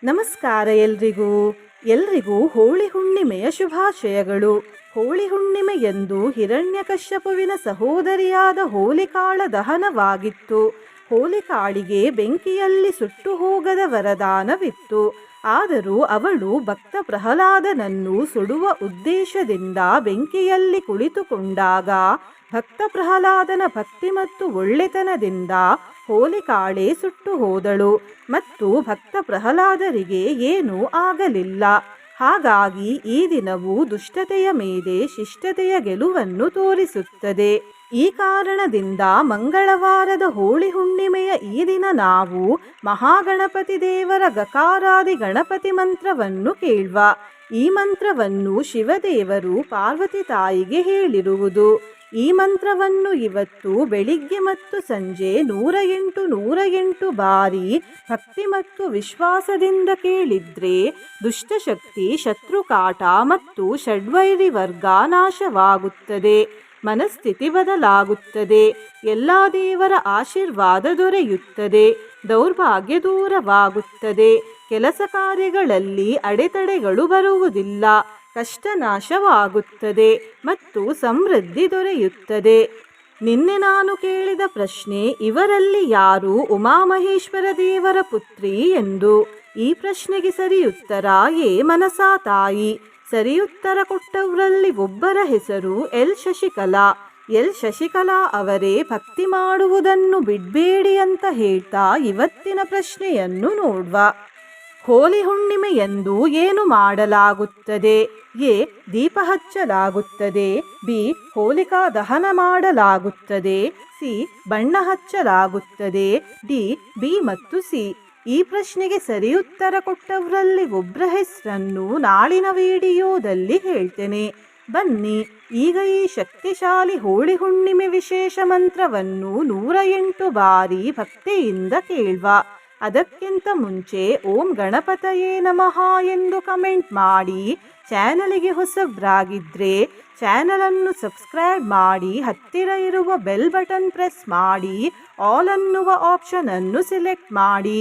ನಮಸ್ಕಾರ ಎಲ್ರಿಗೂ ಹೋಳಿ ಹುಣ್ಣಿಮೆಯ ಶುಭಾಶಯಗಳು. ಹೋಳಿ ಹುಣ್ಣಿಮೆಯಂದು ಹಿರಣ್ಯಕಶ್ಯಪುವಿನ ಸಹೋದರಿಯಾದ ಹೋಲಿಕಾಳ ದಹನವಾಗಿತ್ತು. ಹೋಲಿಕಾಳಿಗೆ ಬೆಂಕಿಯಲ್ಲಿ ಸುಟ್ಟು ಹೋಗದ ವರದಾನವಿತ್ತು. ಆದರೂ ಅವಳು ಭಕ್ತ ಪ್ರಹ್ಲಾದನನ್ನು ಸುಡುವ ಉದ್ದೇಶದಿಂದ ಬೆಂಕಿಯಲ್ಲಿ ಕುಳಿತುಕೊಂಡಾಗ ಭಕ್ತ ಪ್ರಹ್ಲಾದನ ಭಕ್ತಿ ಮತ್ತು ಒಳ್ಳೆತನದಿಂದ ಹೋಲಿಕಾಳೆ ಸುಟ್ಟು ಹೋದಳು ಮತ್ತು ಭಕ್ತ ಪ್ರಹ್ಲಾದರಿಗೆ ಏನೂ ಆಗಲಿಲ್ಲ. ಹಾಗಾಗಿ ಈ ದಿನವು ದುಷ್ಟತೆಯ ಮೇಲೆ ಶಿಷ್ಟತೆಯ ಗೆಲುವನ್ನು ತೋರಿಸುತ್ತದೆ. ಈ ಕಾರಣದಿಂದ ಮಂಗಳವಾರದ ಹೋಳಿ ಹುಣ್ಣಿಮೆಯ ಈ ದಿನ ನಾವು ಮಹಾಗಣಪತಿ ದೇವರ ಗಕಾರಾದಿ ಗಣಪತಿ ಮಂತ್ರವನ್ನು ಕೇಳುವ. ಈ ಮಂತ್ರವನ್ನು ಶಿವದೇವರು ಪಾರ್ವತಿ ತಾಯಿಗೆ ಹೇಳಿರುವುದು. ಈ ಮಂತ್ರವನ್ನು ಇವತ್ತು ಬೆಳಿಗ್ಗೆ ಮತ್ತು ಸಂಜೆ 108 ಬಾರಿ ಭಕ್ತಿ ಮತ್ತು ವಿಶ್ವಾಸದಿಂದ ಕೇಳಿದ್ರೆ ದುಷ್ಟಶಕ್ತಿ, ಶತ್ರುಕಾಟ ಮತ್ತು ಷಡ್ವೈರಿ ವರ್ಗ ನಾಶವಾಗುತ್ತದೆ. ಮನಸ್ಥಿತಿ ಬದಲಾಗುತ್ತದೆ. ಎಲ್ಲ ದೇವರ ಆಶೀರ್ವಾದ ದೊರೆಯುತ್ತದೆ. ದೌರ್ಭಾಗ್ಯ ದೂರವಾಗುತ್ತದೆ. ಕೆಲಸ ಕಾರ್ಯಗಳಲ್ಲಿ ಅಡೆತಡೆಗಳು ಬರುವುದಿಲ್ಲ. ಕಷ್ಟ ನಾಶವಾಗುತ್ತದೆ ಮತ್ತು ಸಮೃದ್ಧಿ ದೊರೆಯುತ್ತದೆ. ನಿನ್ನೆ ನಾನು ಕೇಳಿದ ಪ್ರಶ್ನೆ, ಇವರಲ್ಲಿ ಯಾರು ಉಮಾಮಹೇಶ್ವರ ದೇವರ ಪುತ್ರಿ ಎಂದು. ಈ ಪ್ರಶ್ನೆಗೆ ಸರಿಯುತ್ತರ ಎ ಮನಸಾ ತಾಯಿ. ಸರಿಯುತ್ತರ ಕೊಟ್ಟವರಲ್ಲಿ ಒಬ್ಬರ ಹೆಸರು ಎಲ್ ಶಶಿಕಲಾ ಅವರೇ ಭಕ್ತಿ ಮಾಡುವುದನ್ನು ಬಿಡಬೇಡಿ ಅಂತ ಹೇಳ್ತಾ ಇವತ್ತಿನ ಪ್ರಶ್ನೆಯನ್ನು ನೋಡುವ. ಹೋಳಿ ಹುಣ್ಣಿಮೆಯಂದು ಏನು ಮಾಡಲಾಗುತ್ತದೆ? ಎ ದೀಪ ಹಚ್ಚಲಾಗುತ್ತದೆ. ಬಿ ಹೋಲಿಕಾ ದಹನ ಮಾಡಲಾಗುತ್ತದೆ. ಸಿ ಬಣ್ಣ ಹಚ್ಚಲಾಗುತ್ತದೆ. ಡಿ ಬಿ ಮತ್ತು ಸಿ. ಈ ಪ್ರಶ್ನೆಗೆ ಸರಿಯುತ್ತರ ಕೊಟ್ಟವರಲ್ಲಿ ಒಬ್ಬರ ಹೆಸರನ್ನು ನಾಳಿನ ವಿಡಿಯೋದಲ್ಲಿ ಹೇಳ್ತೇನೆ. ಬನ್ನಿ ಈಗ ಈ ಶಕ್ತಿಶಾಲಿ ಹೋಳಿ ಹುಣ್ಣಿಮೆ ವಿಶೇಷ ಮಂತ್ರವನ್ನು 108 ಬಾರಿ ಭಕ್ತಿಯಿಂದ ಕೇಳುವ. ಅದಕ್ಕಿಂತ ಮುಂಚೆ ಓಂ ಗಣಪತಯೇ ನಮಃ ಎಂದು ಕಮೆಂಟ್ ಮಾಡಿ. ಚಾನಲಿಗೆ ಹೊಸಬ್ರಾಗಿದ್ದರೆ ಚಾನಲನ್ನು ಸಬ್ಸ್ಕ್ರೈಬ್ ಮಾಡಿ. ಹತ್ತಿರ ಇರುವ ಬೆಲ್ ಬಟನ್ ಪ್ರೆಸ್ ಮಾಡಿ. ಆಲ್ ಅನ್ನುವ ಆಪ್ಷನ್ ಅನ್ನು ಸೆಲೆಕ್ಟ್ ಮಾಡಿ.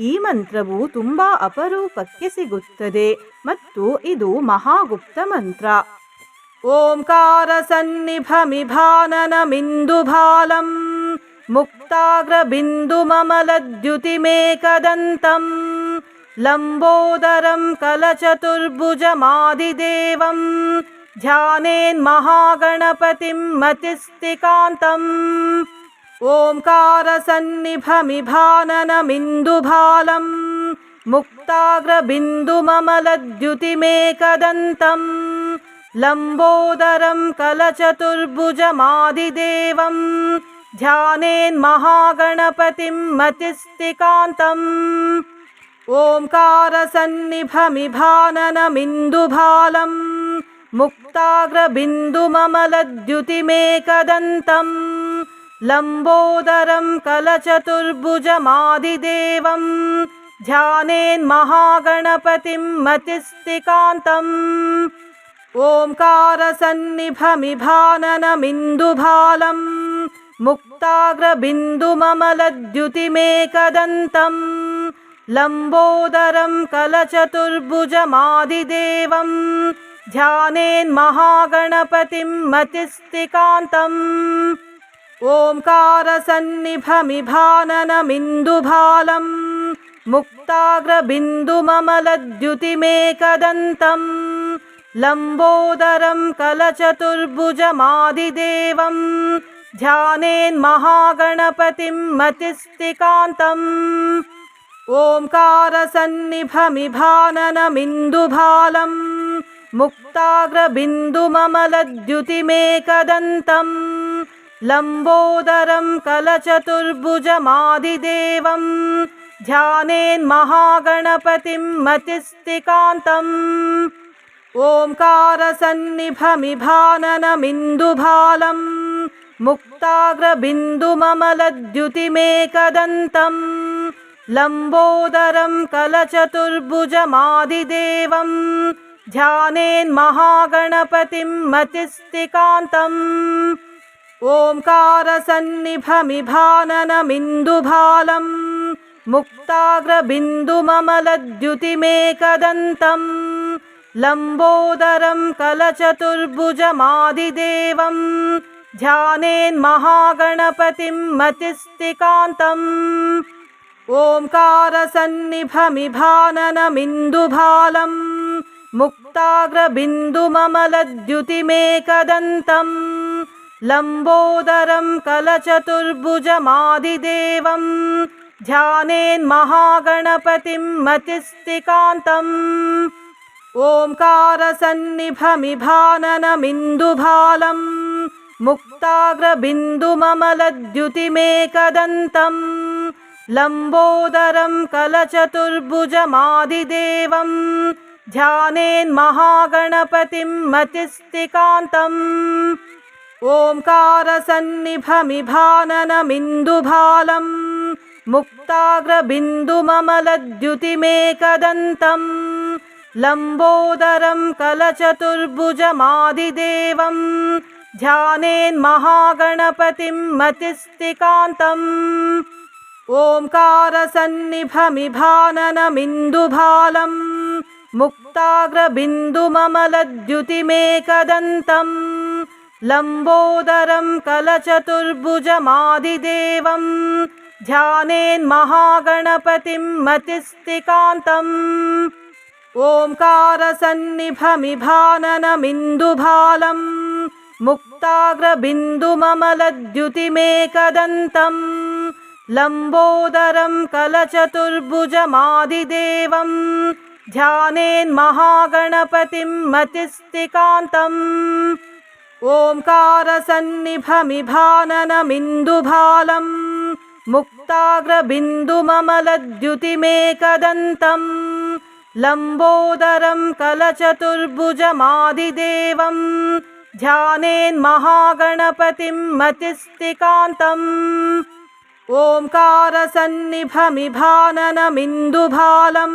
ಈ ಮಂತ್ರವು ತುಂಬ ಅಪರೂಪಕ್ಕೆ ಸಿಗುತ್ತದೆ ಮತ್ತು ಇದು ಮಹಾಗುಪ್ತ ಮಂತ್ರ. ಓಂಕಾರ ಸನ್ನಿಭಮಿಭಾನನಮಿಂದುಭಾಲಂ ಮುಕ್ತಾಗ್ರಬಿಂದುಮಮಲದ್ಯುತಿಮೇಕದಂತಂ ಲಂಬೋದರಂ ಕಲಚತುರ್ಭುಜಮಾದಿದೇವಂ ಧ್ಯಾನೇನ್ಮಹಾಗಣಪತಿಂ ಮತಿಸ್ತಿಕಾಂತಂ. ಓಂಕಾರ ಸನ್ನಿಭಮಿಭಾನನಮಿಂದುಭಾಲಂ ಮುಕ್ತಾಗ್ರಬಿಂದುಮಮಲದ್ಯುತಿಮೇಕದಂತಂ ಲಂಬೋದರಂ ಕಲಚತುರ್ಭುಜಮಾದಿದೇವಂ ಧ್ಯಾನೇನ್ಮಹಾಗಣಪತಿಂ ಮತಿಸ್ತಿಕಾಂತಂ. ಓಂಕಾರ ಸನ್ನಿಭಮಿಭಾನನಮಿಂದುಭಾಲಂ ಮುಕ್ತಾಗ್ರಬಿಂದುಮಮಲದ್ಯುತಿಮೇಕದಂತಂ ಲಂಬೋದರಂ ಕಲಚತುರ್ಭುಜಮಾದಿದೇವಂ ಧ್ಯಾನೇನ್ಮಹಾಗಣಪತಿಂ ಮತಿಸ್ತಿಕಾಂತಂ. ಓಂಕಾರ ಸನ್ನಿಭಮಿಭಾನನಮಿಂದುಭಾಲಂ ಮುಕ್ತಾಗ್ರಬಿಂದುಮಮಲದ್ಯುತಿಮೇಕದಂತಂ ಲಂಬೋದರಂ ಕಲಚತುರ್ಭುಜಮಾದಿದೇವಂ ಧ್ಯಾನೇನ್ಮಹಾಗಣಪತಿಂ ಮತಿಸ್ತಿಕಾಂತಂ. ಓಂಕಾರ ಸನ್ನಿಭಮಿಭಾನನಮಿಂದುಭಾಲಂ ಮುಕ್ತಾಗ್ರಬಿಂದುಮಮಲದ್ಯುತಿಮೇಕದಂತಂ ಲಂಬೋದರಂ ಕಲಚತುರ್ಭುಜಮಾದಿದೇವಂ ಧ್ಯಾನೇನ್ಮಹಾಗಣಪತಿಂ ಮತಿಸ್ತಿಕಾಂತಂ. ಓಂಕಾರ ಸನ್ನಿಭಮಿಭಾನನಮಿಂದುಭಾಲಂ ಮುಕ್ತಾಗ್ರಬಿಂದುಮಮಲದ್ಯುತಿಮೇಕದಂತಂ ಲಂಬೋದರಂ ಕಲಚತುರ್ಭುಜಮಾದಿದೇವಂ ಧ್ಯಾನೇನ್ಮಹಾಗಣಪತಿಂ ಮತಿಸ್ತಿಕಾಂತಂ. ಓಂಕಾರ ಸನ್ನಿಭಮಿಭಾನನಮಿಂದುಭಾಲಂ ಮುಕ್ತಾಗ್ರಬಿಂದುಮಮಲದ್ಯುತಿಮೇಕದಂತಂ ಲಂಬೋದರಂ ಕಲಚತುರ್ಭುಜಮಾದಿದೇವಂ ಧ್ಯಾನೇನ್ಮಹಾಗಣಪತಿಂ ಮತಿಸ್ತಿಕಾಂತಂ. ಓಂಕಾರ ಸನ್ನಿಭಮಿಭಾನನಮಿಂದುಭಾಲಂ मुक्ताग्रबिन्दुममलद्युतिमेकदन्तं लम्बोदरं कलचतुर्भुजमादिदेवं ध्यानेन्महागणपतिं मतिस्तिकान्तम् ओंकारसन्निभमिभाननमिन्दुभालं मुक्ताग्रबिन्दुममलद्युतिमेकदन्तं लम्बोदरं कलचतुर्भुजमादिदेवं ध्यानेन्महागणपतिं मतिस्तिकान्तम् ओंकारसन्निभमिभाननमिन्दुभालं मुक्ताग्रबिन्दुममलद्युतिमेकदन्तं लम्बोदरं कलचतुर्भुजमादिदेवं ध्यानेन्महागणपतिं मतिस्तिकान्तम् ओंकारसन्निभमिभाननमिन्दुभालं मुक्ताग्रबिन्दुममलद्युतिमेकदन्तं लम्बोदरं कलचतुर्भुजमादिदेवं ध्यानेन्महागणपतिं मतिस्तिकान्तम् ओंकारसन्निभमिभाननमिन्दुभालं मुक्ताग्रबिन्दुममलद्युतिमेकदन्तं लम्बोदरं कलचतुर्भुजमादिदेवं ध्यानेन्महागणपतिं मतिस्तिकान्तम् ओंकारसन्निभमिभाननमिन्दुभालं मुक्ताग्रबिन्दुममलद्युतिमेकदन्तं लम्बोदरं कलचतुर्भुजमादिदेवं ध्यानेन्महागणपतिं मतिस्तिकान्तम् ओंकारसन्निभमिभाननमिन्दुभालं मुक्ताग्रबिन्दुममलद्युतिमेकदन्तं लम्बोदरं कलचतुर्भुजमादिदेवं ध्यानेन्महागणपतिं मतिस्तिकान्तम् ओंकारसन्निभमिभाननमिन्दुभालं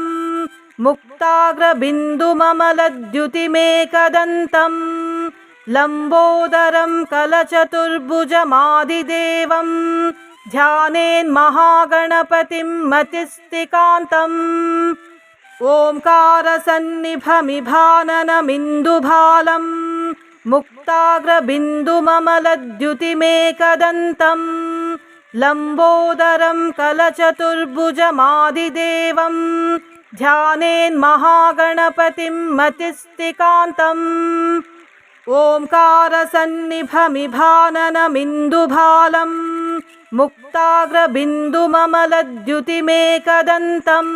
मुक्ताग्रबिन्दुममलद्युतिमेकदन्तं लम्बोदरं कलचतुर्भुजमादिदेवं ध्यानेन्महागणपतिं मतिस्तिकान्तम् ओंकारसन्निभमिभाननमिन्दुभालं मुक्ताग्रबिन्दुममलद्युतिमेकदन्तं लम्बोदरं कलचतुर्भुजमादिदेवं ध्यानेन्महागणपतिं मतिस्तिकान्तम् ओंकारसन्निभमिभाननमिन्दुभालं मुक्ताग्रबिन्दुममलद्युतिमेकदन्तं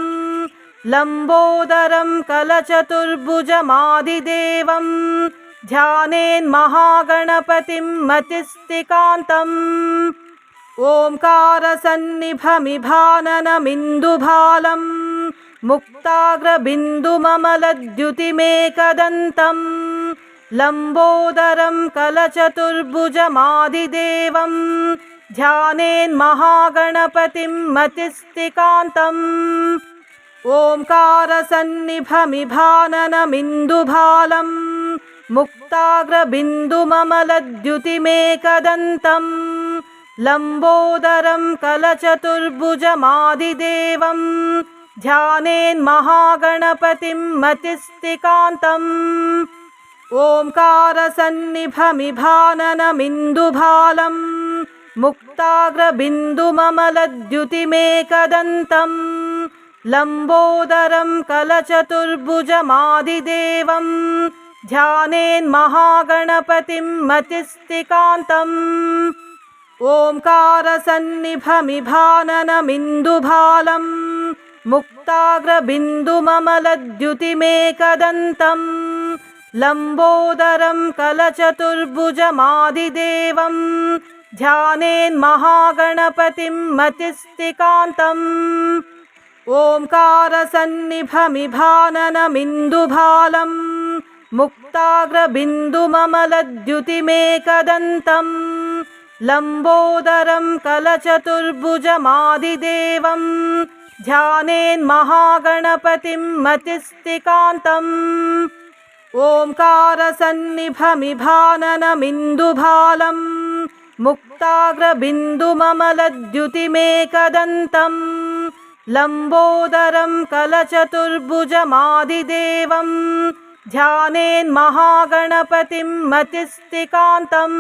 लम्बोदरं कलचतुर्भुजमादिदेवं ध्यानेन्महागणपतिं मतिस्तिकान्तम् ओंकारसन्निभमिभाननमिन्दुभालं मुक्ताग्रबिन्दुममलद्युतिमेकदन्तं लम्बोदरं कलचतुर्भुजमादिदेवं ध्यानेन्महागणपतिं मतिस्तिकान्तम् ओंकारसन्निभमिभाननमिन्दुभालं मुक्ताग्रबिन्दुममलद्युतिमेकदन्तं लम्बोदरं कलचतुर्भुजमादिदेवं ध्यानेन्महागणपतिं मतिस्तिकान्तम् ओंकारसन्निभमिभाननमिन्दुभालं मुक्ताग्रबिन्दुममलद्युतिमेकदन्तं लम्बोदरं कलचतुर्भुजमादिदेवं ध्यानेन्महागणपतिं मतिस्तिकान्तम् ओंकारसन्निभमिभाननमिन्दुभालं मुक्ताग्रबिन्दुममलद्युतिमेकदन्तं लम्बोदरं कलचतुर्भुजमादिदेवं ध्यानेन्महागणपतिं मतिस्तिकान्तम् ओंकारसन्निभमिभाननमिन्दुभालं मुक्ताग्रबिन्दुममलद्युतिमेकदन्तं लम्बोदरं कलचतुर्भुजमादिदेवं ध्यानेन्महागणपतिं मतिस्तिकान्तम् ओंकारसन्निभमिभाननमिन्दुभालं मुक्ताग्रबिन्दुममलद्युतिमेकदन्तं लम्बोदरं कलचतुर्भुजमादिदेवं ध्यानेन्महागणपतिं मतिस्तिकान्तम्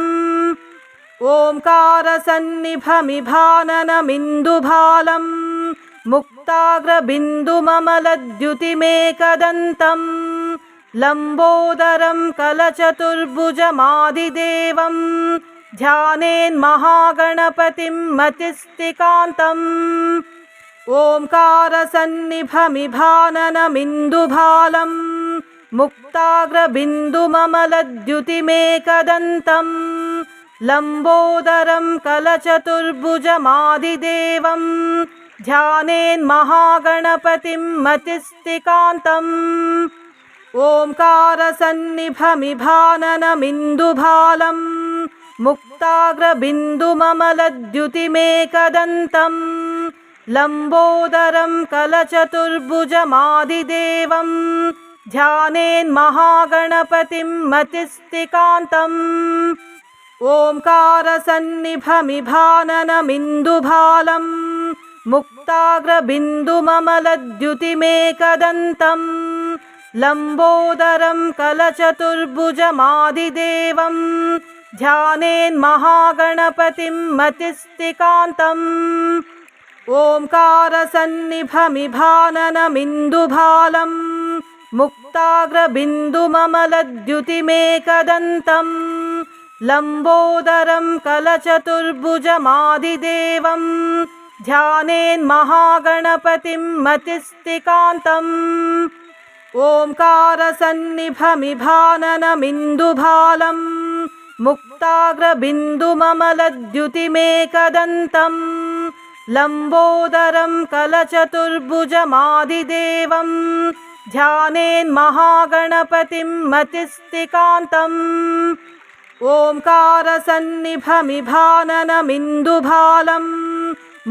ओंकारसन्निभमिभाननमिन्दुभालं मुक्ताग्रबिन्दुममलद्युतिमेकदन्तं लम्बोदरं कलचतुर्भुजमादिदेवं ध्यानेन्महागणपतिं मतिस्तिकान्तम् ओंकारसन्निभमिभाननमिन्दुभालं मुक्ताग्रबिन्दुममलद्युतिमेकदन्तं लम्बोदरं कलचतुर्भुजमादिदेवं ध्यानेन्महागणपतिं मतिस्तिकान्तम् ओंकारसन्निभमिभाननमिन्दुभालं मुक्ताग्रबिन्दुममलद्युतिमेकदन्तं लम्बोदरं कलचतुर्भुजमादिदेवं ध्यानेन्महागणपतिं मतिस्तिकान्तम् ओंकारसन्निभमिभाननमिन्दुभालं मुक्ताग्रबिन्दुममलद्युतिमेकदन्तं लम्बोदरं कलचतुर्भुजमादिदेवं ध्यानेन्महागणपतिं मतिस्तिकान्तम् ओंकारसन्निभमिभाननमिन्दुभालं मुक्ताग्रबिन्दुममलद्युतिमेकदन्तं लम्बोदरं कलचतुर्भुजमादिदेवं ध्यानेन्महागणपतिं मतिस्तिकान्तम् ओंकारसन्निभमिभाननमिन्दुभालं मुक्ताग्रबिन्दुममलद्युतिमेकदन्तं लम्बोदरं कलचतुर्भुजमादिदेवं ध्यानेन्महागणपतिं मतिस्तिकान्तम् ओंकारसन्निभमिभाननमिन्दुभालं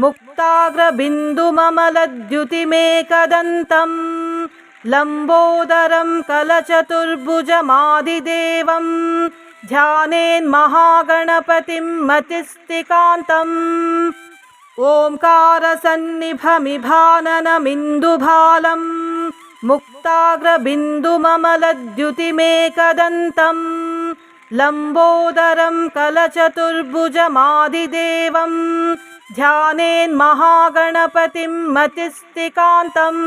मुक्ताग्रबिन्दुममलद्युतिमेकदन्तं लम्बोदरं कलचतुर्भुजमादिदेवं ध्यानेन्महागणपतिं मतिस्तिकान्तम् ओंकारसन्निभमिभाननमिन्दुभालं मुक्ताग्रबिन्दुममलद्युतिमेकदन्तं लम्बोदरं कलचतुर्भुजमादिदेवं ध्यानेन्महागणपतिं मतिस्तिकान्तम्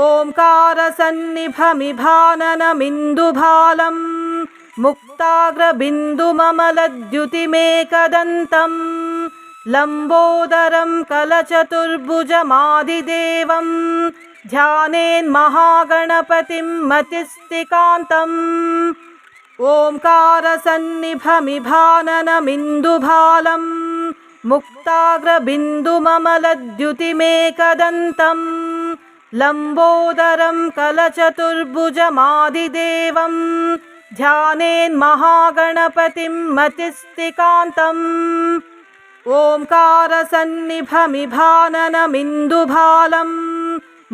ओंकारसन्निभमिभाननमिन्दुभालं मुक्ताग्रबिन्दुममलद्युतिमेकदन्तं लम्बोदरं कलचतुर्भुजमादिदेवं ध्यानेन्महागणपतिं मतिस्तिकान्तम् ओंकारसन्निभमिभाननमिन्दुभालं मुक्ताग्रबिन्दुममलद्युतिमेकदन्तं लम्बोदरं कलचतुर्भुजमादिदेवं ध्यानेन्महागणपतिं मतिस्तिकान्तम् ओंकारसन्निभमिभाननमिन्दुभालं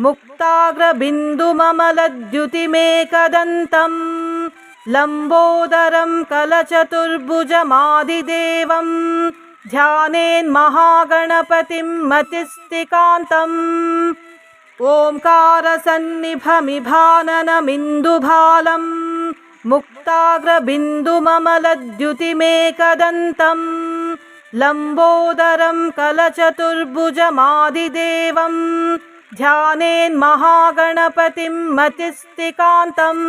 मुक्ताग्रबिन्दुममलद्युतिमेकदन्तं लम्बोदरं कलचतुर्भुजमादिदेवं ध्यानेन्महागणपतिं मतिस्तिकान्तम् ओंकारसन्निभमिभाननमिन्दुभालं मुक्ताग्रबिन्दुममलद्युतिमेकदन्तं लम्बोदरं कलचतुर्भुजमादिदेवं ध्यानेन्महागणपतिं मतिस्तिकान्तम्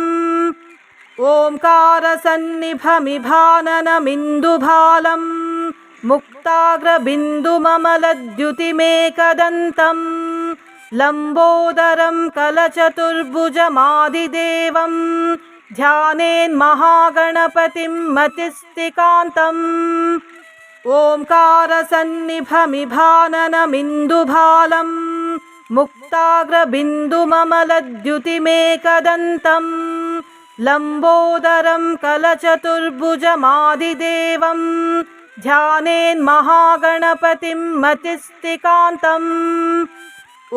ओंकारसन्निभमिभाननमिन्दुभालं मुक्ताग्रबिन्दुममलद्युतिमेकदन्तं लम्बोदरं कलचतुर्भुजमादिदेवं ध्यानेन्महागणपतिं मतिस्तिकान्तम् ओंकारसन्निभमिभाननमिन्दुभालं मुक्ताग्रबिन्दुममलद्युतिमेकदन्तं लम्बोदरं कलचतुर्भुजमादिदेवं ध्यानेन्महागणपतिं मतिस्तिकान्तम्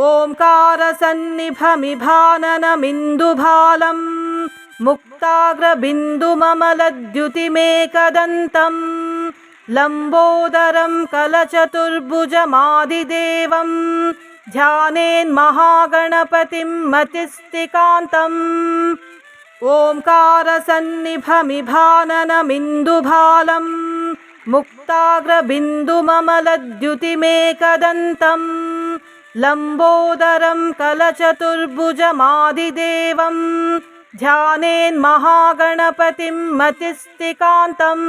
ओंकारसन्निभमिभाननमिन्दुभालं मुक्ताग्रबिन्दुममलद्युतिमेकदन्तं लम्बोदरं कलचतुर्भुजमादिदेवं ध्यानेन्महागणपतिं मतिस्तिकान्तम् ओङ्कारसन्निभमिभाननमिन्दुभालम् मुक्ताग्रबिन्दुममलद्युतिमेकदन्तं लम्बोदरं कलचतुर्भुजमादिदेवं ध्यानेन्महागणपतिं मतिस्तिकान्तम्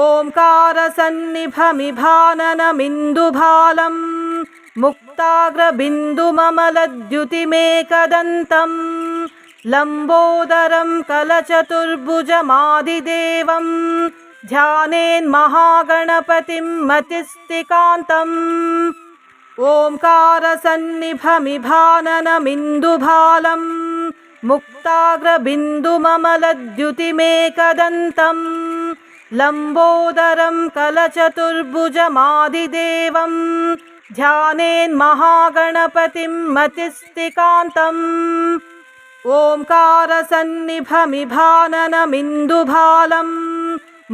ओङ्कारसन्निभमिभाननमिन्दुभालम् मुक्ताग्रबिन्दुममलद्युतिमेकदन्तं लम्बोदरं कलचतुर्भुजमादिदेवं ध्यानेन्महागणपतिं मतिस्तिकान्तम् ओङ्कारसन्निभमिभाननमिन्दुभालं मुक्ताग्रबिन्दुममलद्युतिमेकदन्तं लम्बोदरं कलचतुर्भुजमादिदेवं ध्यानेन्महागणपतिं मतिस्तिकान्तम् ओङ्कारसन्निभमिभाननमिन्दुभालं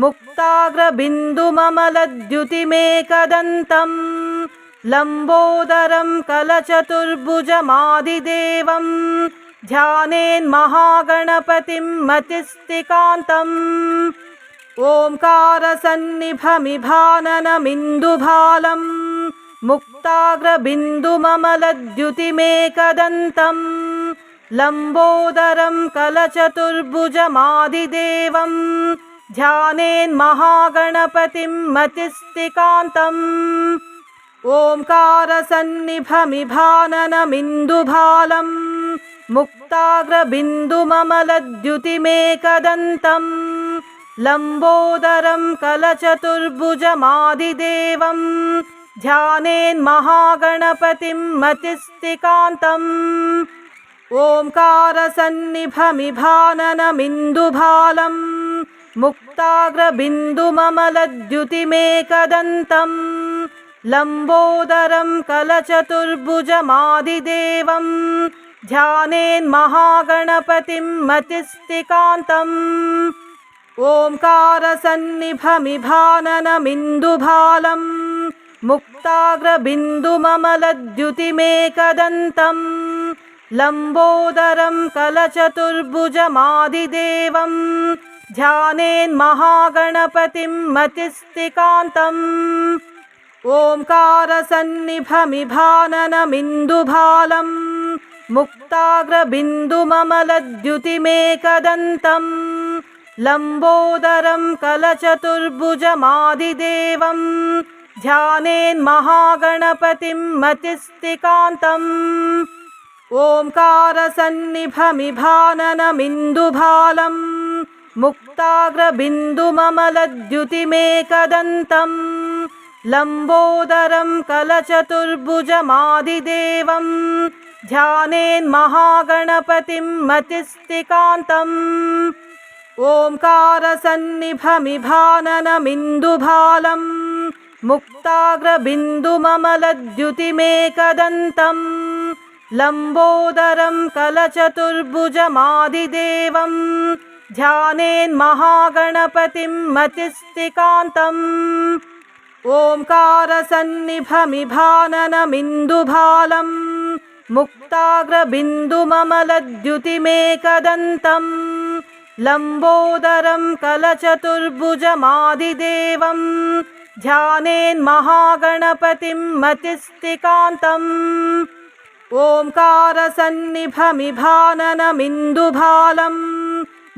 मुक्ताग्रबिन्दुममलद्युतिमेकदन्तं लम्बोदरं कलचतुर्भुजमादिदेवं ध्यानेन्महागणपतिं मतिस्तिकान्तम् ओङ्कारसन्निभमिभाननमिन्दुभालं मुक्ताग्रबिन्दुममलद्युतिमेकदन्तं लम्बोदरं कलचतुर्भुजमादिदेवं ध्यानेन्महागणपतिं मतिस्तिकान्तम् ओङ्कारसन्निभमिभाननमिन्दुभालं मुक्ताग्रबिन्दुममलद्युतिमेकदन्तं लम्बोदरं कलचतुर्भुजमादिदेवं ध्यानेन्महागणपतिं मतिस्तिकान्तम् ओङ्कारसन्निभमिभाननमिन्दुभालं मुक्ताग्रबिन्दुममलद्युतिमेकदन्तं लम्बोदरं कलचतुर्भुजमादिदेवं ध्यानेन्महागणपतिं मतिस्तिकान्तम् ओङ्कारसन्निभमिभाननमिन्दुभालं मुक्ताग्रबिन्दुममलद्युतिमेकदन्तं लम्बोदरं कलचतुर्भुजमादिदेवं ध्यानेन्महागणपतिं मतिस्तिकान्तम् ओङ्कारसन्निभमिभाननमिन्दुभालं मुक्ताग्रबिन्दुममलद्युतिमेकदन्तं लम्बोदरं कलचतुर्भुजमादिदेवं ध्यानेन्महागणपतिं मतिस्तिकान्तम् ओङ्कारसन्निभमिभाननमिन्दुभालं मुक्ताग्रबिन्दुममलद्युतिमेकदन्तं लम्बोदरं कलचतुर्भुजमादिदेवं ध्यानेन्महागणपतिं मतिस्तिकान्तम् ओङ्कारसन्निभमिभाननमिन्दुभालं मुक्ताग्रबिन्दुममलद्युतिमेकदन्तं लम्बोदरं कलचतुर्भुजमादिदेवं ध्यानेन्महागणपतिं मतिस्तिकान्तम् ओङ्कारसन्निभमिभाननमिन्दुभालं मुक्ताग्रबिन्दुममलद्युतिमेकदन्तं लम्बोदरं कलचतुर्भुजमादिदेवं ध्यानेन्महागणपतिं मतिस्तिकान्तम् ओङ्कारसन्निभमिभाननमिन्दुभालं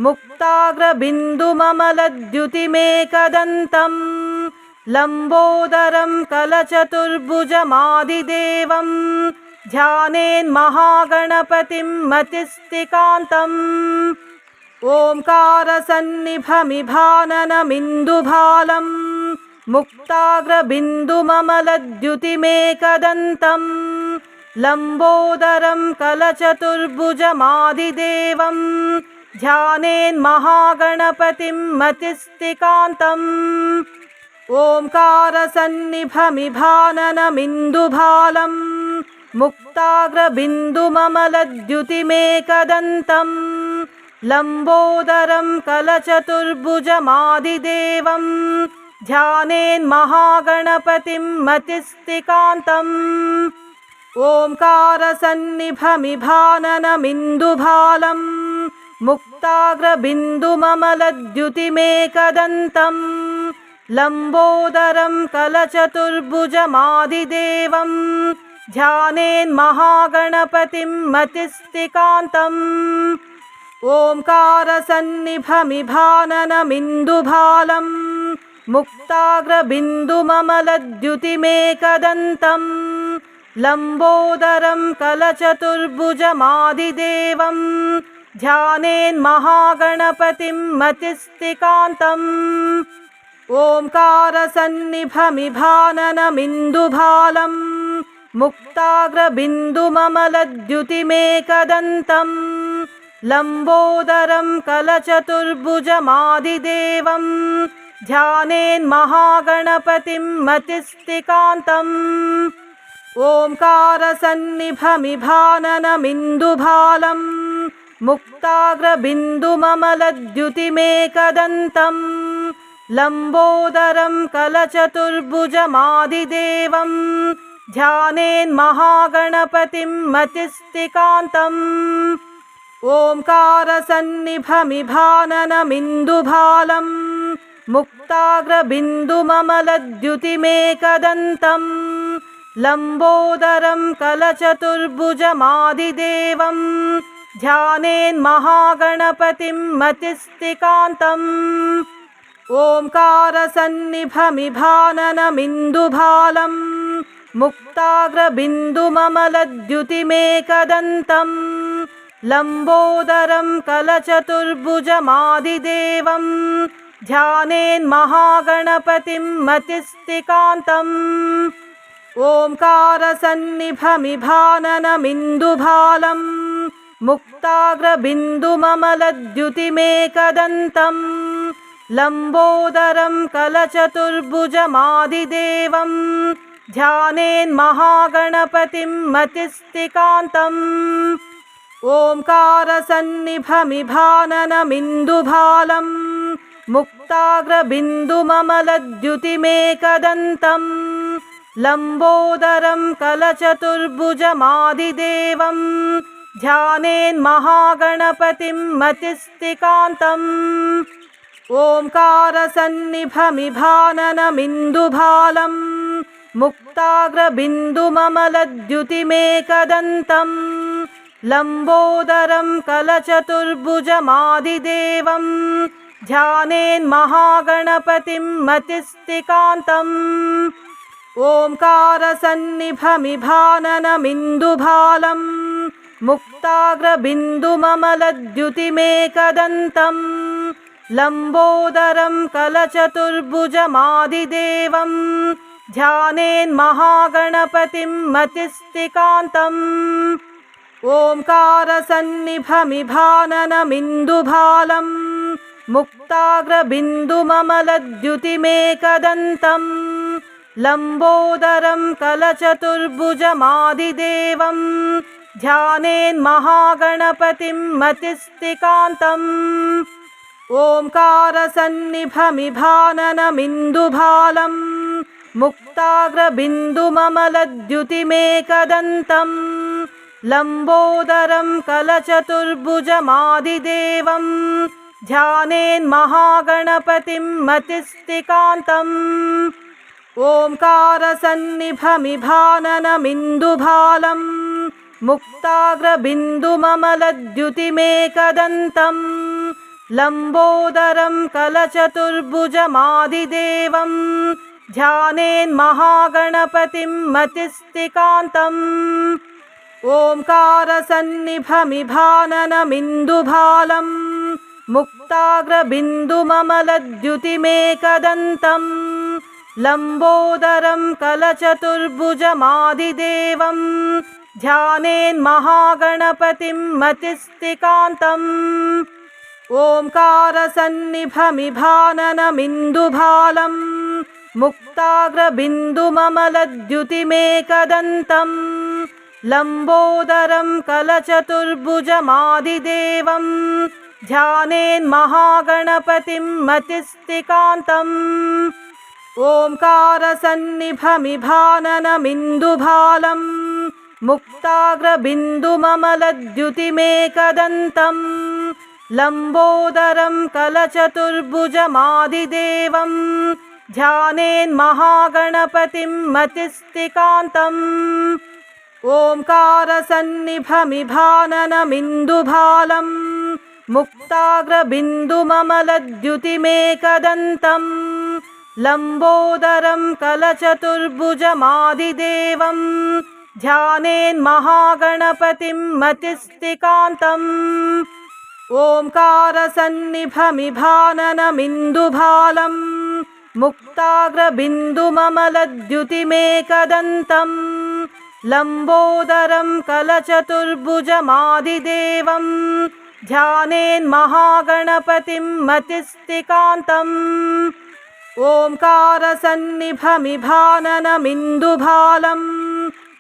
मुक्ताग्रबिन्दुममलद्युतिमेकदन्तं लम्बोदरं कलचतुर्भुजमादिदेवं ध्यानेन्महागणपतिं मतिस्तिकान्तम् ओङ्कारसन्निभमिभाननमिन्दुभालं मुक्ताग्रबिन्दुममलद्युतिमेकदन्तं लम्बोदरं कलचतुर्भुजमादिदेवं ध्यानेन्महागणपतिं मतिस्तिकान्तम् ओङ्कारसन्निभमिभाननमिन्दुभालं मुक्ताग्रबिन्दुममलद्युतिमेकदन्तं लम्बोदरं कलचतुर्भुजमादिदेवं ध्यानेन्महागणपतिं मतिस्तिकान्तम् ओङ्कारसन्निभमिभाननमिन्दुभालं मुक्ताग्रबिन्दुममलद्युतिमेकदन्तं लम्बोदरं कलचतुर्भुजमादिदेवं ध्यानेन्महागणपतिं मतिस्तिकान्तम् ओङ्कारसन्निभमिभाननमिन्दुभालं मुक्ताग्रबिन्दुममलद्युतिमेकदन्तं लम्बोदरं कलचतुर्भुजमादिदेवं ध्यानेन्महागणपतिं मतिस्तिकान्तम् ओङ्कारसन्निभमिभाननमिन्दुभालं मुक्ताग्रबिन्दुममलद्युतिमेकदन्तं लम्बोदरं कलचतुर्भुजमादिदेवं ध्यानेन्महागणपतिं मतिस्तिकान्तम् ओङ्कारसन्निभमिभाननमिन्दुभालं मुक्ताग्रबिन्दुममलद्युतिमेकदन्तं लम्बोदरं कलचतुर्भुजमादिदेवं ध्यानेन्महागणपतिं मतिस्तिकान्तम् ओङ्कारसन्निभमिभाननमिन्दुभालं मुक्ताग्रबिन्दुममलद्युतिमेकदन्तं लम्बोदरं कलचतुर्भुजमादिदेवं ध्यानेन्महागणपतिं मतिस्तिकान्तम् ओङ्कारसन्निभमिभाननमिन्दुभालं मुक्ताग्रबिन्दुममलद्युतिमेकदन्तं लम्बोदरं कलचतुर्भुजमादिदेवं ध्यानेन्महागणपतिं मतिस्तिकान्तम् ओङ्कारसन्निभमिभाननमिन्दुभालं मुक्ताग्रबिन्दुममलद्युतिमेकदन्तं लम्बोदरं कलचतुर्भुजमादिदेवं ध्यानेन्महागणपतिं मतिस्तिकान्तम् ओङ्कारसन्निभमिभाननमिन्दुभालं मुक्ताग्रबिन्दुममलद्युतिमेकदन्तं लम्बोदरं कलचतुर्भुजमादिदेवं ध्यानेन्महागणपतिं मतिस्तिकान्तम् ओङ्कारसन्निभमिभाननमिन्दुभालं मुक्ताग्रबिन्दुममलद्युतिमेकदन्तं लम्बोदरं कलचतुर्भुजमादिदेवं ध्यानेन्महागणपतिं मतिस्तिकान्तम् ओङ्कारसन्निभमिभाननमिन्दुभालं मुक्ताग्रबिन्दुममलद्युतिमेकदन्तं लम्बोदरं कलचतुर्भुजमादिदेवं ध्यानेन्महागणपतिं मतिस्तिकान्तम् ओङ्कारसन्निभमिभाननमिन्दुभालं मुक्ताग्रबिन्दुममलद्युतिमेकदन्तं लम्बोदरं कलचतुर्भुजमादिदेवं ध्यानेन्महागणपतिं मतिस्तिकान्तम् ओङ्कारसन्निभमिभाननमिन्दुभालं मुक्ताग्रबिन्दुममलद्युतिमेकदन्तं लम्बोदरं कलचतुर्भुजमादिदेवं ध्यानेन्महागणपतिं मतिस्तिकान्तम् ओङ्कारसन्निभमिभाननमिन्दुभालं मुक्ताग्रबिन्दुममलद्युतिमेकदन्तं लम्बोदरं कलचतुर्भुजमादिदेवं ध्यानेन्महागणपतिं मतिस्तिकान्तम् ओङ्कारसन्निभमिभाननमिन्दुभालं मुक्ताग्रबिन्दुममलद्युतिमेकदन्तं लम्बोदरं कलचतुर्भुजमादिदेवं ध्यानेन्महागणपतिं मतिस्तिकान्तम् ओङ्कारसन्निभमिभाननमिन्दुभालं मुक्ताग्रबिन्दुममलद्युतिमेकदन्तं लम्बोदरं कलचतुर्भुजमादिदेवं ध्यानेन्महागणपतिं मतिस्तिकान्तम् ओङ्कारसन्निभमिभाननमिन्दुभालं मुक्ताग्रबिन्दुममलद्युतिमेकदन्तं लम्बोदरं कलचतुर्भुजमादिदेवं ध्यानेन्महागणपतिं मतिस्तिकान्तम् ओंकारसन्निभमिभाननमिन्दुभालं मुक्ताग्रबिन्दुममलद्युतिमेकदन्तं लम्बोदरं कलचतुर्भुजमादिदेवं ध्यानेन्महागणपतिं मतिस्तिकान्तम् ओंकारसन्निभमिभाननमिन्दुभालं मुक्ताग्रबिन्दुममलद्युतिमेकदन्तं लम्बोदरं कलचतुर्भुजमादिदेवं ध्यानेन्महागणपतिं मतिस्तिकान्तम् ओंकारसन्निभमिभाननमिन्दुभालं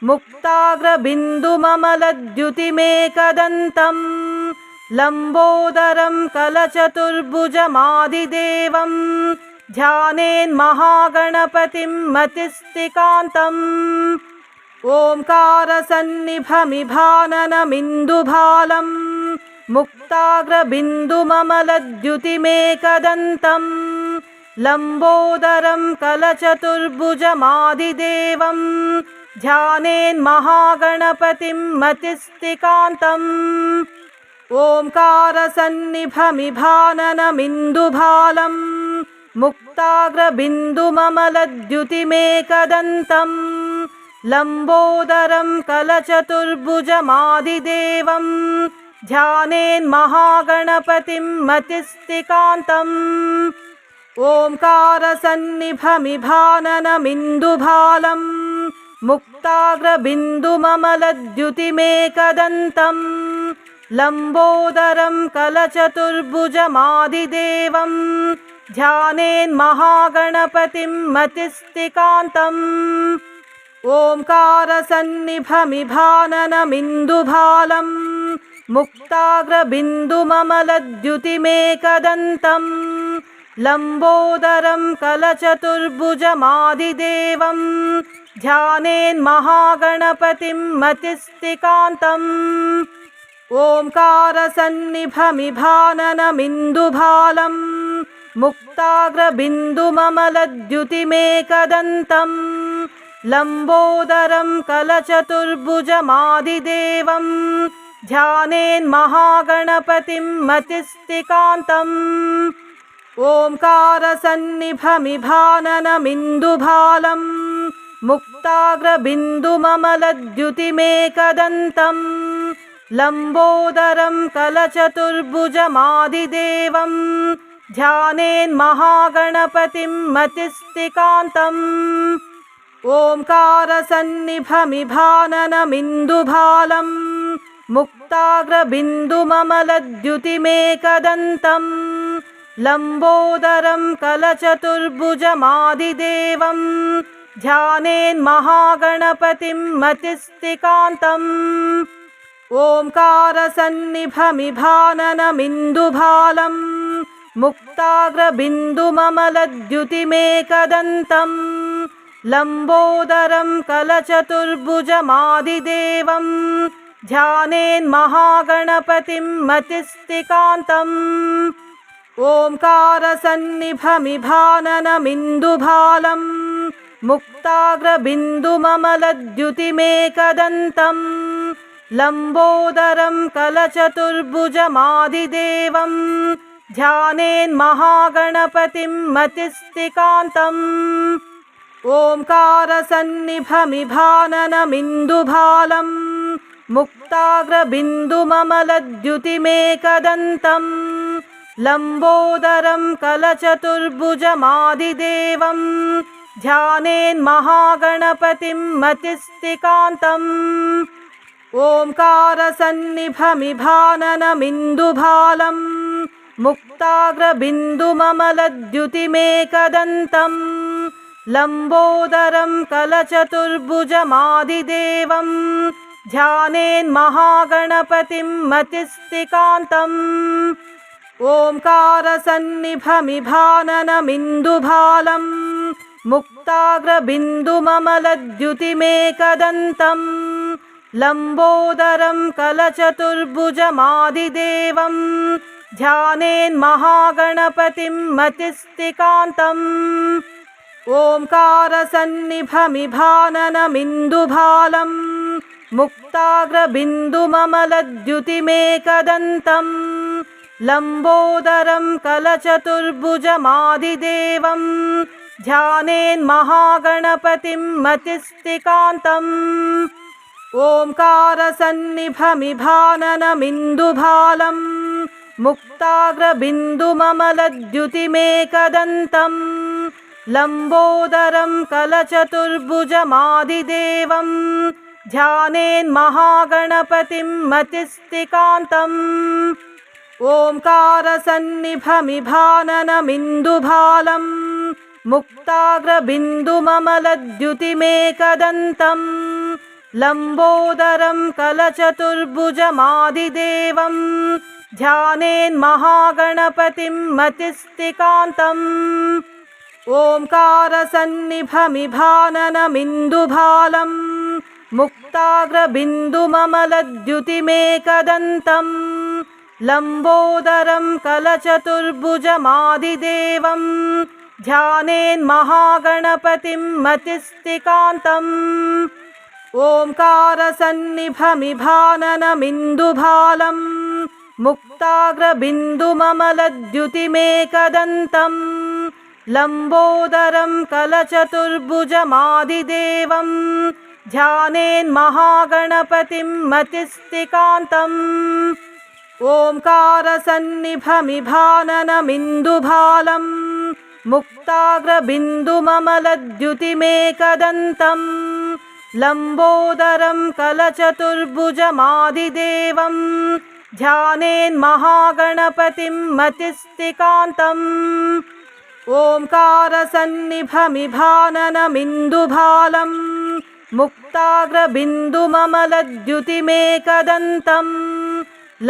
मुक्ताग्रबिन्दुममलद्युतिमेकदन्तं लम्बोदरं कलचतुर्भुजमादिदेवं ध्यानेन्महागणपतिं मतिस्तिकान्तम् ओंकारसन्निभमिभाननमिन्दुभालं मुक्ताग्रबिन्दुममलद्युतिमेकदन्तं लम्बोदरं कलचतुर्भुजमादिदेवं ध्यानेन्महागणपतिं मतिस्तिकान्तम् ओंकारसन्निभमिभाननमिन्दुभालं मुक्ताग्रबिन्दुममलद्युतिमेकदन्तं लम्बोदरं कलचतुर्भुजमादिदेवं ध्यानेन्महागणपतिं मतिस्तिकान्तम् ओंकारसन्निभमिभाननमिन्दुभालं मुक्ताग्रबिन्दुममलद्युतिमेकदन्तं लम्बोदरं कलचतुर्भुजमादिदेवं ध्यानेन्महागणपतिं मतिस्तिकान्तम् ओंकारसन्निभमिभाननमिन्दुभालं मुक्ताग्रबिन्दुममलद्युतिमेकदन्तं लम्बोदरं कलचतुर्भुजमादिदेवं ध्यानेन्महागणपतिं मतिस्तिकान्तम् ओंकारसन्निभमिभाननमिन्दुभालं मुक्ताग्रबिन्दुममलद्युतिमेकदन्तं लम्बोदरं कलचतुर्भुजमादिदेवं ध्यानेन्महागणपतिं मतिस्तिकान्तम् ओंकारसन्निभमिभाननमिन्दुभालं मुक्ताग्रबिन्दुममलद्युतिमेकदन्तं लम्बोदरं कलचतुर्भुजमादिदेवं ध्यानेन्महागणपतिं मतिस्तिकान्तम् ओंकारसन्निभमिभाननमिन्दुभालं मुक्ताग्रबिन्दुममलद्युतिमेकदन्तं लम्बोदरं कलचतुर्भुजमादिदेवं ध्यानेन्महागणपतिं मतिस्तिकान्तम् ओंकारसन्निभमिभाननमिन्दुभालं मुक्ताग्रबिन्दुममलद्युतिमेकदन्तं लम्बोदरं कलचतुर्भुजमादिदेवं ध्यानेन्महागणपतिं मतिस्तिकान्तम् ओंकारसन्निभमिभाननमिन्दुभालं मुक्ताग्रबिन्दुममलद्युतिमेकदन्तं लम्बोदरं कलचतुर्भुजमादिदेवं ध्यानेन्महागणपतिं मतिस्तिकान्तम् ओंकारसन्निभमिभाननमिन्दुभालं मुक्ताग्रबिन्दुममलद्युतिमेकदन्तं लम्बोदरं कलचतुर्भुजमादिदेवं ध्यानेन्महागणपतिं मतिस्तिकान्तम् ओंकारसन्निभमिभाननमिन्दुभालं मुक्ताग्रबिन्दुममलद्युतिमेकदन्तं लम्बोदरं कलचतुर्भुजमादिदेवं ध्यानेन्महागणपतिं मतिस्तिकान्तम् ओंकारसन्निभमिभाननमिन्दुभालं मुक्ताग्रबिन्दुममलद्युतिमेकदन्तं लम्बोदरं कलचतुर्भुजमादिदेवं ध्यानेन्महागणपतिं मतिस्तिकान्तम् ओङ्कारसन्निभमिभाननमिन्दुभालं मुक्ताग्रबिन्दुममलद्युतिमेकदन्तं लम्बोदरं कलचतुर्भुजमादिदेवं ध्यानेन्महागणपतिं मतिस्तिकान्तम् ओङ्कारसन्निभमिभाननमिन्दुभालं मुक्ताग्रबिन्दुममलद्युतिमेकदन्तं लम्बोदरं कलचतुर्भुजमादिदेवं ध्यानेन्महागणपतिं मतिस्तिकान्तम् ओङ्कारसन्निभमिभाननमिन्दुभालं मुक्ताग्रबिन्दुममलद्युतिमेकदन्तं लम्बोदरं कलचतुर्भुजमादिदेवं ध्यानेन्महागणपतिं मतिस्तिकान्तम् ओङ्कारसन्निभमिभाननमिन्दुभालं मुक्ताग्रबिन्दुममलद्युतिमेकदन्तं लम्बोदरं कलचतुर्भुजमादिदेवं ध्यानेन्महागणपतिं मतिस्तिकान्तम् ओङ्कारसन्निभमिभाननमिन्दुभालं मुक्ताग्रबिन्दुममलद्युतिमेकदन्तं लम्बोदरं कलचतुर्भुजमादिदेवं ध्यानेन्महागणपतिं मतिस्तिकान्तम् ओङ्कारसन्निभमिभाननमिन्दुभालं मुक्ताग्रबिन्दुममलद्युतिमेकदन्तं लम्बोदरं कलचतुर्भुजमादिदेवं ध्यानेन्महागणपतिं मतिस्तिकान्तम् ओङ्कारसन्निभमिभाननमिन्दुभालं मुक्ताग्रबिन्दुममलद्युतिमेकदन्तं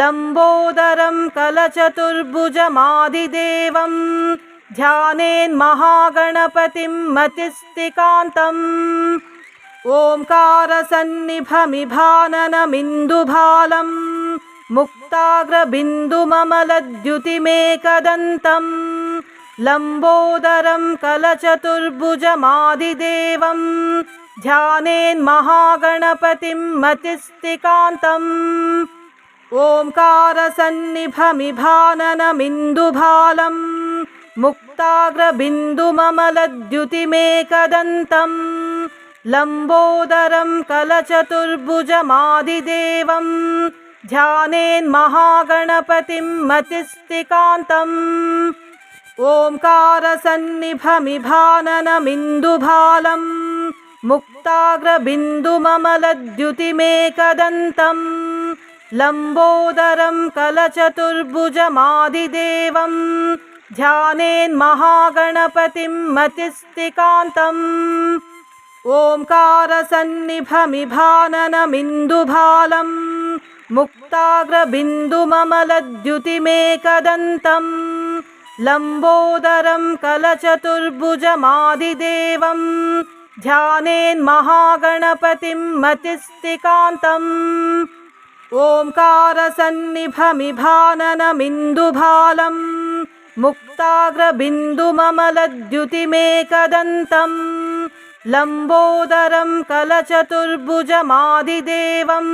लम्बोदरं कलचतुर्भुजमादिदेवं ध्यानेन्महागणपतिं मतिस्तिकान्तम् ओङ्कारसन्निभमिभाननमिन्दुभालं मुक्ताग्रबिन्दुममलद्युतिमेकदन्तं लम्बोदरं कलचतुर्भुजमादिदेवं ध्यानेन्महागणपतिं मतिस्तिकान्तम् ओङ्कारसन्निभमिभाननमिन्दुभालं मुक्ताग्रबिन्दुममलद्युतिमेकदन्तं लम्बोदरं कलचतुर्भुजमादिदेवं ध्यानेन्महागणपतिं मतिस्तिकान्तम् ओङ्कारसन्निभमिभाननमिन्दुभालं मुक्ताग्रबिन्दुममलद्युतिमेकदन्तं लम्बोदरं कलचतुर्भुजमादिदेवं ध्यानेन्महागणपतिं मतिस्तिकान्तम् ओङ्कारसन्निभमिभाननमिन्दुभालं मुक्ताग्रबिन्दुममलद्युतिमेकदन्तं लम्बोदरं कलचतुर्भुजमादिदेवं ध्यानेन्महागणपतिं मतिस्तिकान्तम् ओङ्कारसन्निभमिभाननमिन्दुभालं मुक्ताग्रबिन्दुममलद्युतिमेकदन्तं लम्बोदरं कलचतुर्भुजमादिदेवं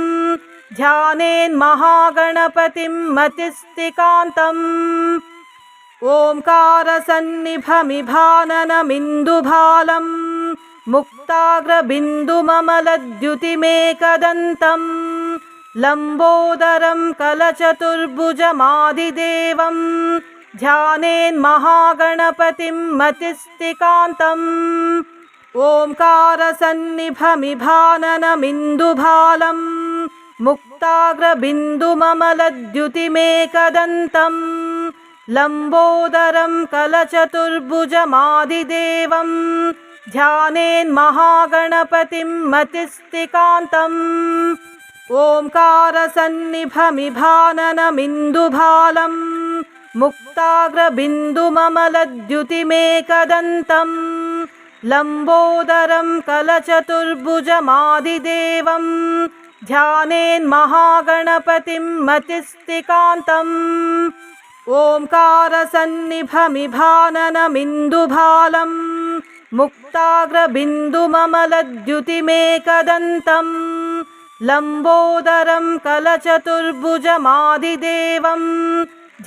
ध्यानेन्महागणपतिं मतिस्तिकान्तम् ओङ्कारसन्निभमिभाननमिन्दुभालं मुक्ताग्रबिन्दुममलद्युतिमेकदन्तं लम्बोदरं कलचतुर्भुजमादिदेवं ध्यानेन्महागणपतिं मतिस्तिकान्तम् ओङ्कारसन्निभमिभाननमिन्दुभालं मुक्ताग्रबिन्दुममलद्युतिमेकदन्तं लम्बोदरं कलचतुर्भुजमादिदेवं ध्यानेन्महागणपतिं मतिस्तिकान्तम् ओङ्कारसन्निभमिभाननमिन्दुभालं मुक्ताग्रबिन्दुममलद्युतिमेकदन्तं लम्बोदरं कलचतुर्भुजमादिदेवं ध्यानेन्महागणपतिं मतिस्तिकान्तम् ओंकारसन्निभमिभाननमिन्दुभालं मुक्ताग्रबिन्दुममलद्युतिमेकदन्तं लम्बोदरं कलचतुर्भुजमादिदेवं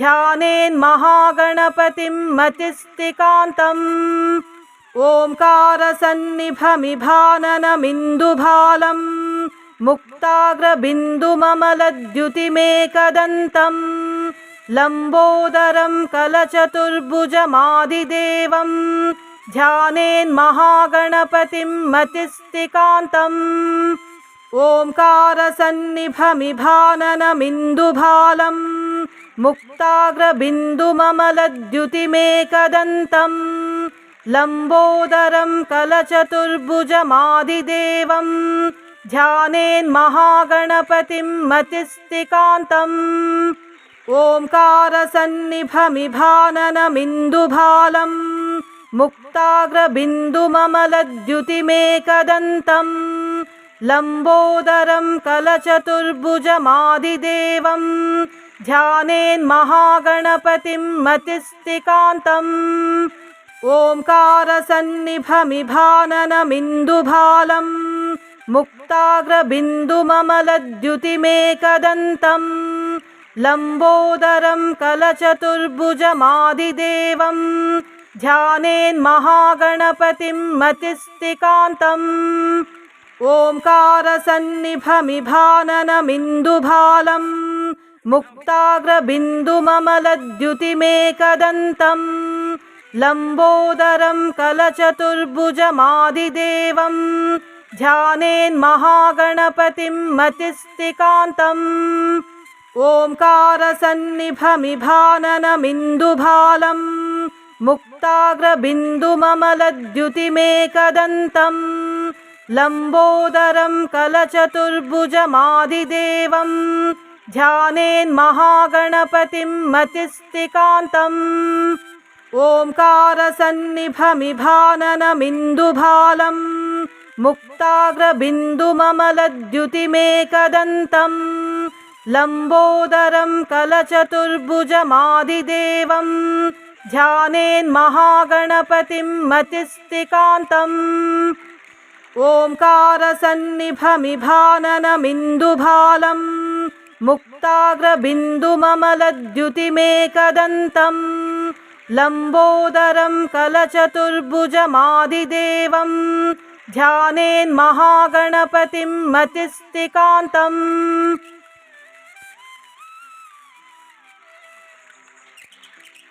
ध्यानेन्महागणपतिं मतिस्तिकान्तम् ओंकारसन्निभमिभाननमिन्दुभालं मुक्ताग्रबिन्दुममलद्युतिमेकदन्तं लम्बोदरं कलचतुर्भुजमादिदेवं ध्यानेन्महागणपतिं मतिस्तिकान्तम् ओंकारसन्निभमिभाननमिन्दुभालं मुक्ताग्रबिन्दुममलद्युतिमेकदन्तं लम्बोदरं कलचतुर्भुजमादिदेवं ध्यानेन्महागणपतिं मतिस्तिकान्तम् ओंकारसन्निभमिभाननमिन्दुभालं मुक्ताग्रबिन्दुममलद्युतिमेकदन्तं लम्बोदरं कलचतुर्भुजमादिदेवं ध्यानेन्महागणपतिं मतिस्तिकान्तम् ओंकारसन्निभमिभाननमिन्दुभालं मुक्ताग्रबिन्दुममलद्युतिमेकदन्तं लम्बोदरं कलचतुर्भुजमादिदेवं ध्यानेन्महागणपतिं मतिस्तिकान्तम् ओंकारसन्निभमिभाननमिन्दुभालं मुक्ताग्रबिन्दुममलद्युतिमेकदन्तं लम्बोदरं कलचतुर्भुजमादिदेवं ध्यानेन्महागणपतिं मतिस्तिकान्तम् ओंकारसन्निभमिभाननमिन्दुभालं मुक्ताग्रबिन्दुममलद्युतिमेकदन्तं लम्बोदरं कलचतुर्भुजमादिदेवं ध्यानेन्महागणपतिं मतिस्तिकान्तम् ओंकारसन्निभमिभाननमिन्दुभालं मुक्ताग्रबिन्दुममलद्युतिमेकदन्तं लम्बोदरं कलचतुर्भुजमादिदेवं ध्यानेन्महागणपतिं मतिस्तिकान्तम् ओंकारसन्निभमिभाननमिन्दुभालं मुक्ताग्रबिन्दुममलद्युतिमेकदन्तं लम्बोदरं कलचतुर्भुजमादिदेवं ध्यानेन्महागणपतिं मतिस्तिकान्तम्